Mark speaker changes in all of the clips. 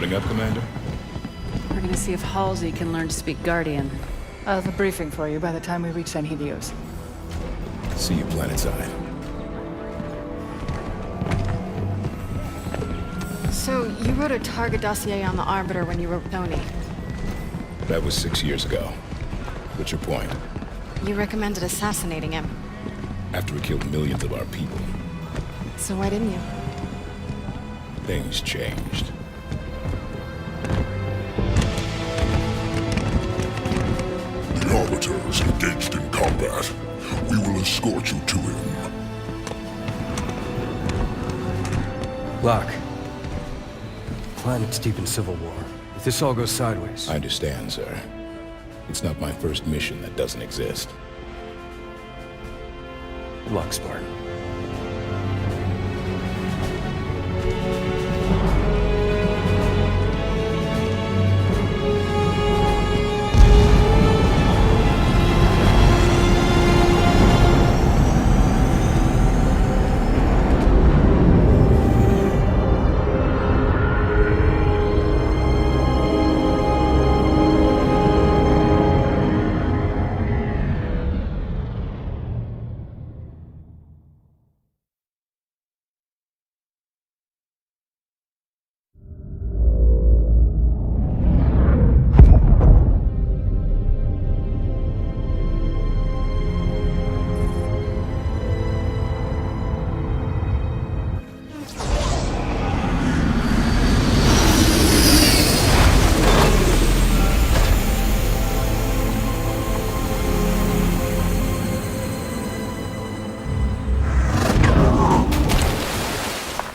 Speaker 1: Coming up, Commander?
Speaker 2: We're gonna see if Halsey can learn to speak Guardian.
Speaker 3: I'll have a briefing for you by the time we reach Sanghelios.
Speaker 1: See you planetside.
Speaker 4: So, you wrote a target dossier on the Arbiter when you were with Tony.
Speaker 1: That was 6 years ago. What's your point?
Speaker 4: You recommended assassinating him.
Speaker 1: After we killed millions of our people,
Speaker 4: So why didn't you?
Speaker 1: things changed.
Speaker 5: The Arbiter is engaged in combat. We will escort you to him.
Speaker 6: Locke. Planet's deep in civil war. If this all goes sideways...
Speaker 1: I understand, sir. It's not my first mission that doesn't exist.
Speaker 6: Good luck, Spartan.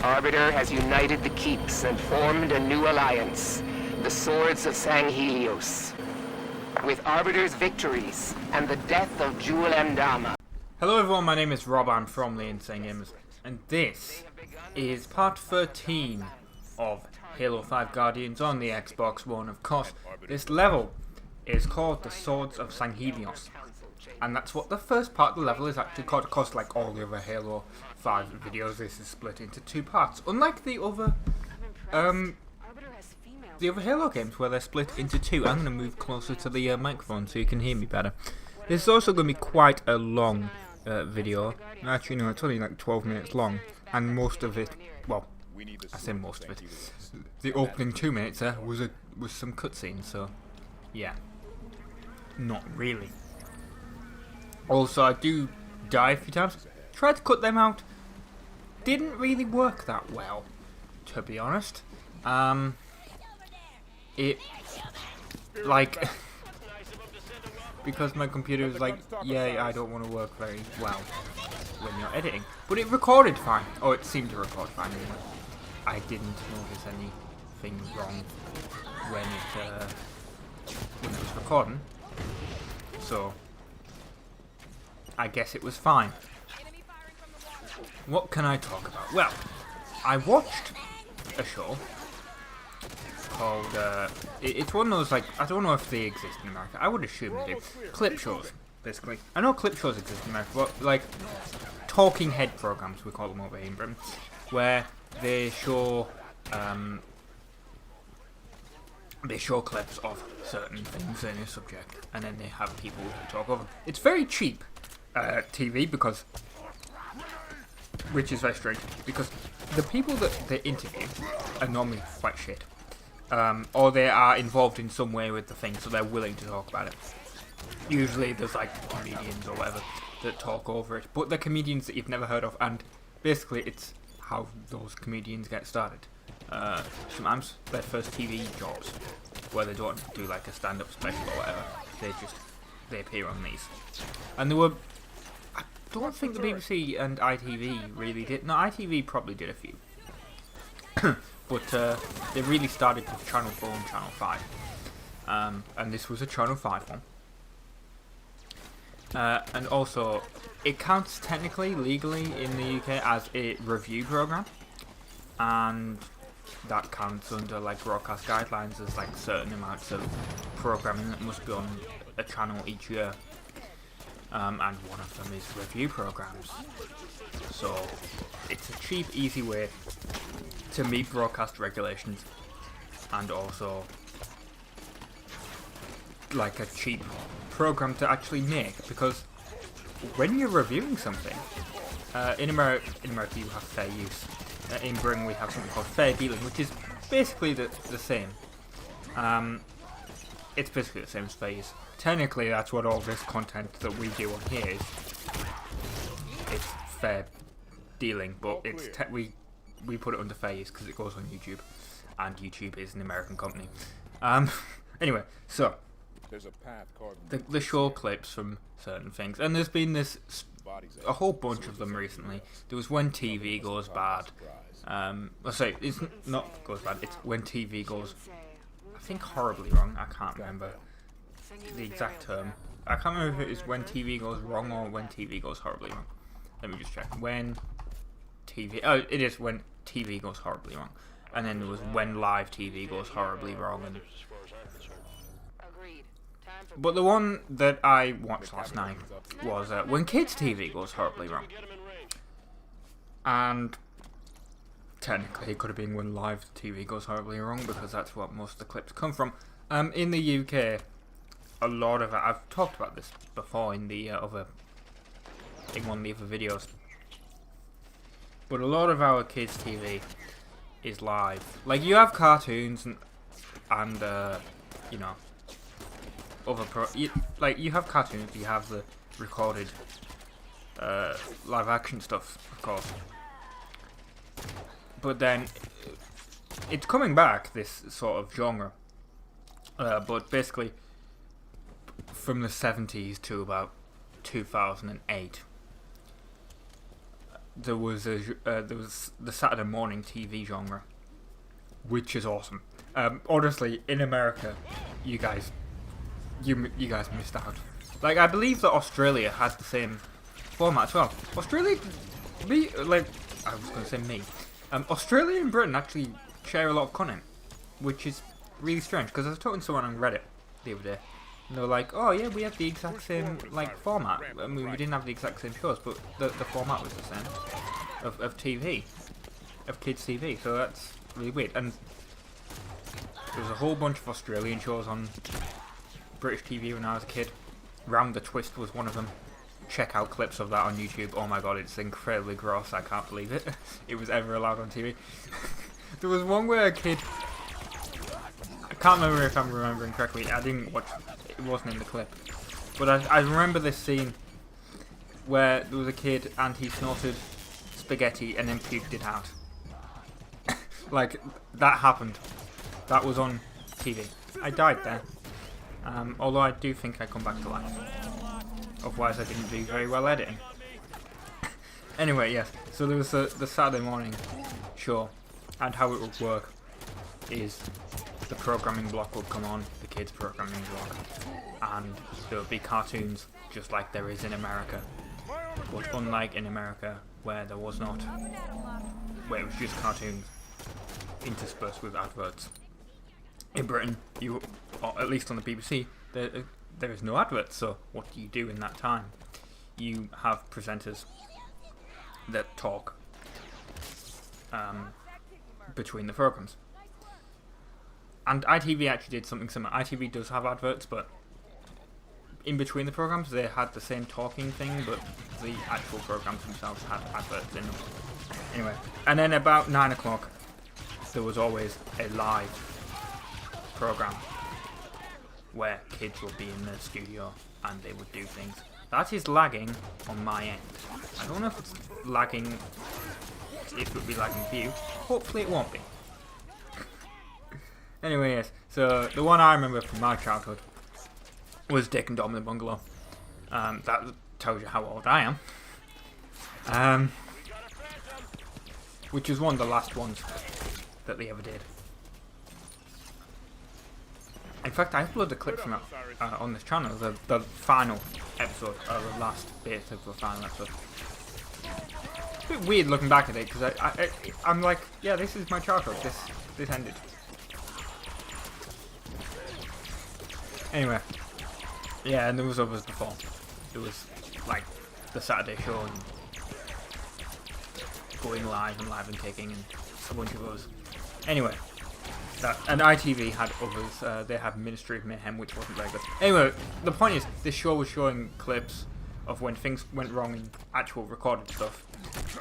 Speaker 7: Arbiter has united the keeps and formed a new alliance, the Swords of Sanghelios. With Arbiter's victories and the death of Jewel Mdama.
Speaker 8: Hello everyone, my name is Rob, I'm from the Insane Gamers, and this is part 13 of Halo 5 Guardians on the Xbox One. Of course, this level is called the Swords of Sanghelios, and that's what the first part of the level is actually called. Of course, like all the other Halo 5 videos, this is split into two parts, unlike the other Halo games where they're split into two. I'm going to move closer to the microphone so you can hear me better. This is also going to be quite a long video. Actually, no, it's only like 12 minutes long, and most of it, well, I say most of it, the opening 2 minutes was some cutscenes, so yeah, not really. Also, I do die a few times. Tried to cut them out. Didn't really work that well, to be honest. It, like, because my computer was like, yeah, I don't want to work very well when you're editing. But it recorded fine. Oh, it seemed to record fine anyway. I didn't notice anything wrong when it was recording. So, I guess it was fine. What can I talk about? Well, I watched a show called, it's one of those, like, I don't know if they exist in America. I would assume they do. Clip shows, basically. I know clip shows exist in America, but, like, talking head programs, we call them over here in Britain, where they show clips of certain things in a subject, and then they have people talk over them. It's very cheap TV, because, which is very strange, because the people that they interview are normally quite shit. Or they are involved in some way with the thing, so they're willing to talk about it. Usually there's like comedians or whatever that talk over it, but they're comedians that you've never heard of, and basically it's how those comedians get started. Sometimes their first TV jobs, where they don't do like a stand-up special or whatever, they appear on these. And there were, I don't think the BBC and ITV really did. No, ITV probably did a few. But they really started with Channel 4 and Channel 5. And this was a Channel 5 one. And also, it counts technically, legally in the UK as a review programme. And that counts under like broadcast guidelines as like certain amounts of programming that must be on a channel each year. And one of them is review programs. So it's a cheap, easy way to meet broadcast regulations and also like a cheap program to actually make, because when you're reviewing something, in America you have fair use. In Britain we have something called fair dealing, which is basically the same. It's basically the same as fair use. Technically, that's what all this content that we do on here is. It's fair dealing, but it's we put it under fair use because it goes on YouTube, and YouTube is an American company. Anyway, so the show clips from certain things, and there's been a whole bunch of them recently. There was When TV Goes Bad. Sorry, it's not goes bad. It's When TV Goes, I think, horribly wrong. I can't remember the exact term. I can't remember if it is When TV Goes Wrong or When TV Goes Horribly Wrong. Let me just check. When TV... Oh, it is When TV Goes Horribly Wrong. And then there was When Live TV Goes Horribly Wrong. But the one that I watched last night was When Kids TV Goes Horribly Wrong. And technically it could have been When Live TV Goes Horribly Wrong, because that's what most of the clips come from. In the UK, a lot of it, I've talked about this before in the in one of the other videos, but a lot of our kids' TV is live. Like, you have cartoons and you know, you have cartoons, you have the recorded live action stuff, of course, but then it's coming back, this sort of genre, but basically from the 70s to about 2008, there was the Saturday morning TV genre, which is awesome. Honestly, in America, you guys missed out. Like, I believe that Australia had the same format as well. Australia and Britain actually share a lot of content, which is really strange, because I was talking to someone on Reddit the other day, and they were like, oh yeah, we have the exact same, like, format. I mean, we didn't have the exact same shows, but the format was the same of TV, of kids TV, so that's really weird. And there was a whole bunch of Australian shows on British TV when I was a kid. Round the Twist was one of them. Check out clips of that on YouTube. Oh my god, it's incredibly gross, I can't believe it. It was ever allowed on TV. There was one where a kid, I can't remember if I'm remembering correctly, I didn't watch, it wasn't in the clip, but I remember this scene where there was a kid and he snorted spaghetti and then puked it out. Like, that happened. That was on TV. I died there. Although I do think I come back to life. Otherwise I didn't do very well editing. Anyway, yes, so there was the Saturday morning show, and how it would work is the programming block would come on, the kids programming block, and there would be cartoons just like there is in America, but unlike in America where there was not, where it was just cartoons interspersed with adverts. In Britain, or at least on the BBC, there is no adverts, so what do you do in that time? You have presenters that talk between the programs. And ITV actually did something similar. ITV does have adverts, but in between the programs they had the same talking thing, but the actual programs themselves had adverts in them. Anyway, and then about 9 o'clock there was always a live program where kids would be in the studio and they would do things. That is lagging on my end. I don't know if it's lagging, if it would be lagging for you. Hopefully it won't be. Anyway, yes, so the one I remember from my childhood was Dick and Dom in the Bungalow. That tells you how old I am. Which was one of the last ones that they ever did. In fact, I uploaded a clip from it on this channel, the final episode, or the last bit of the final episode. It's a bit weird looking back at it, because I'm like, yeah, this is my childhood, this ended. Anyway, yeah, and there was others before. There was, like, the Saturday show, and Going Live and Live and Kicking, and a bunch of others. Anyway, And ITV had others. They had Ministry of Mayhem, which wasn't very good. Anyway, the point is, this show was showing clips of when things went wrong in actual recorded stuff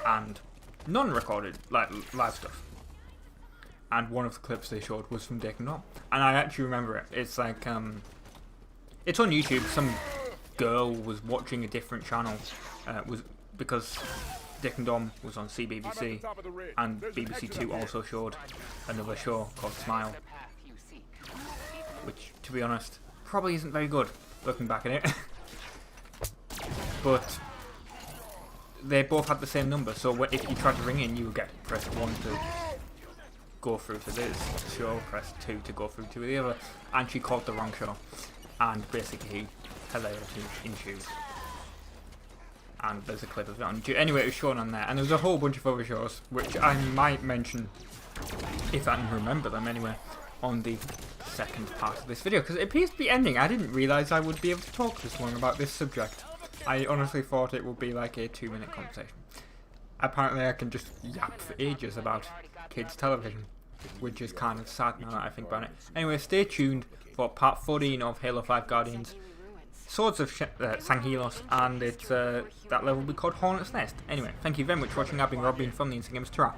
Speaker 8: and non-recorded, like live stuff. And one of the clips they showed was from Dick and Dom, and I actually remember it. It's like it's on YouTube. Some girl was watching a different channel, because Dick and Dom was on CBBC, and BBC Two also showed another show called Smile, which, to be honest, probably isn't very good looking back at it. But they both had the same number, so if you tried to ring in, you would get press 1 to go through to this show, press 2 to go through to the other, and she called the wrong show, and basically hilarity ensued. And there's a clip of it on YouTube. Anyway, it was shown on there, and there's a whole bunch of other shows, which I might mention, if I can remember them anyway, on the second part of this video, because it appears to be ending. I didn't realise I would be able to talk this long about this subject. I honestly thought it would be like a 2-minute conversation. Apparently I can just yap for ages about kids' television, which is kind of sad now that I think about it. Anyway, stay tuned for part 14 of Halo 5 Guardians, Swords of Sanghelios, and it's that level will be called Hornet's Nest. Anyway, thank you very much for watching. I've been Rob from the Instant Gamers. Ta-ra.